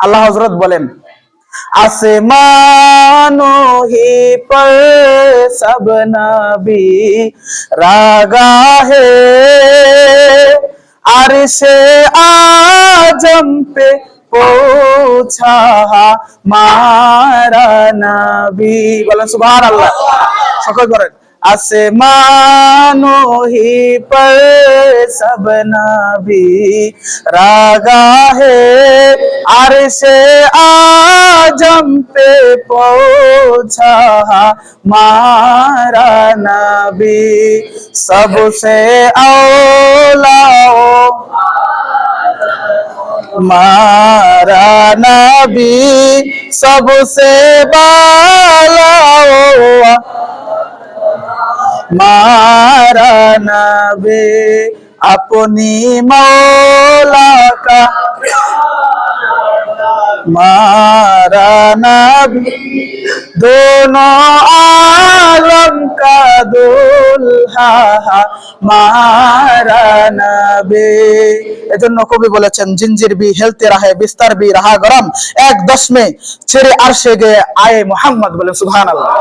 আল্লাহ হযরত বলেন आसमानों ही पर सब नबी रागा है, अर्शे आजम पे पहुंचा हमारा नबी। बोलें सुभान अल्लाह। সকল করেন आसमानों ही पर सब नबी रागा है, अर्शे आजम पे पहुंचा हमारा नबी। सबसे औला हमारा नबी, सबसे बाला हमारा नबी। अपनी मौला का हमारा नबी, दोनों आलम का दुल्हा हमारा नबी। এজন্য কবি বলেছেন জিঞ্জির भी हिलते रहे बिस्तर भी रहा गरम, एक दस में ছেড়ে আরশে গিয়ে আয়ে মোহাম্মদ। বলে সুবহানাল্লাহ।